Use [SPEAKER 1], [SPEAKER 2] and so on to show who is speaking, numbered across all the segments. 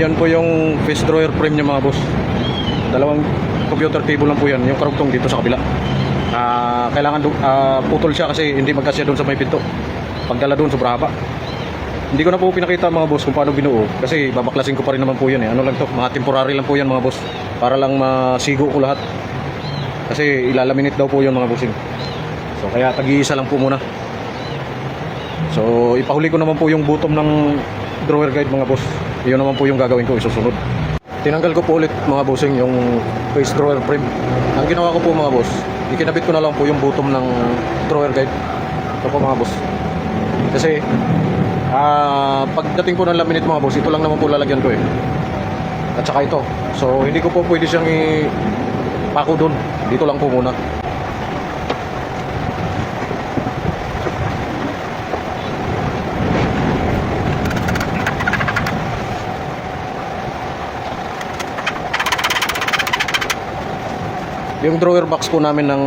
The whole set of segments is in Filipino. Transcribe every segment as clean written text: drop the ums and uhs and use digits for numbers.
[SPEAKER 1] yan po yung face drawer frame niya mga boss. Dalawang computer table lang po yan. Yung karugtong dito sa kabila. Kailangan putol siya kasi hindi magkasya doon sa may pinto. Pagdala doon sobra haba. Hindi ko na po pinakita mga boss kung paano binuo kasi babaklasin ko pa rin naman po yan eh. Ano lang to, mga temporary lang po yan mga boss. Para lang masigo ko lahat. Kasi ilalaminate daw po yun mga bossing. So kaya tag-iisa lang po muna. So ipahuli ko naman po yung bottom ng drawer guide mga boss. Iyon naman po yung gagawin ko isusunod. Tinanggal ko po ulit mga bossing yung face drawer frame. Ang ginawa ko po mga boss, ikinabit ko na lang po yung bottom ng drawer guide. Ito po mga boss. Kasi pagdating po ng laminate mga boss, ito lang naman po lalagyan ko eh. At saka ito. So hindi ko po pwede siyang ipako doon. Dito lang po muna. Yung drawer box po namin ng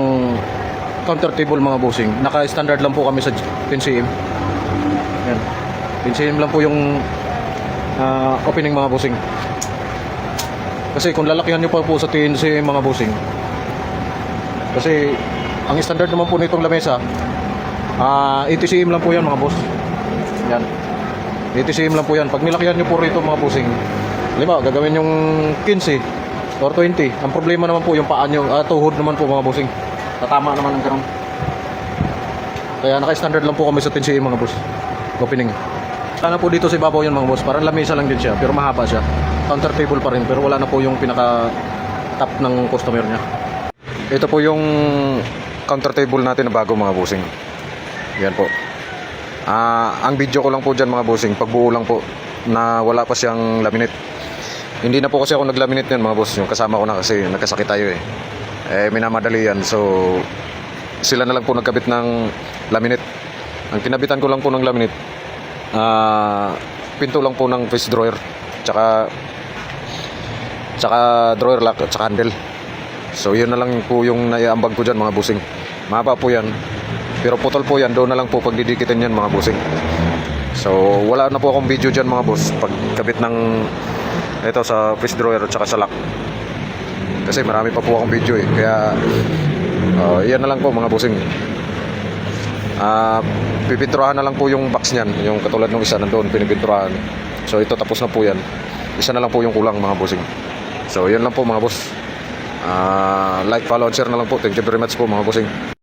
[SPEAKER 1] counter table mga bossing, naka-standard lang po kami sa 10cm. Yan. 10cm lang po yung opening mga bossing. Kasi kung lalakihan nyo pa po sa 10cm mga bossing, kasi ang standard naman po nitong lamesa 80cm lang po yan mga boss. Yan. 80cm lang po yan. Pag nilakihan nyo po rito mga bossing, lima, gagawin yung 15 or 20. Ang problema naman po yung paa nyo, tuhod naman po mga bossing. Tatama naman ang ganun. Kaya naka-standard lang po kami sa 10cm mga boss. Opening. Sana po dito sa ibabaw yan mga boss. Parang lamesa lang din siya, pero mahaba siya. Counter table pa rin, pero wala na po yung pinaka-top ng customer niya. Ito po yung counter table natin na bago mga bossing. Yan po. Ang video ko lang po dyan mga bossing, pagbuo lang po na wala pa siyang laminate. Hindi na po kasi ako naglaminate yan mga boss. Yung kasama ko na kasi nagkasakit tayo eh. Minamadali yan. So sila na lang po nagkabit ng laminate. Ang kinabitan ko lang po ng laminate, pinto lang po ng face drawer, tsaka drawer lock at tsaka handle. So yun na lang po yung naiambag ko dyan mga bossing. Mahaba po yan, pero putol po yan. Doon na lang po pagdidikitin yan mga bossing. So wala na po akong video dyan mga boss pagkabit ng ito sa face drawer at saka sa lock. Kasi marami pa po akong video eh. Kaya yan na lang po mga bossing. Pipinturahan na lang po yung box niyan. Yung katulad ng isa nandoon pinipinturahan. So ito tapos na po yan. Isa na lang po yung kulang mga bossing. So yan lang po mga boss. Like, follow, and share na lang po. Thank you very much po mga bossing.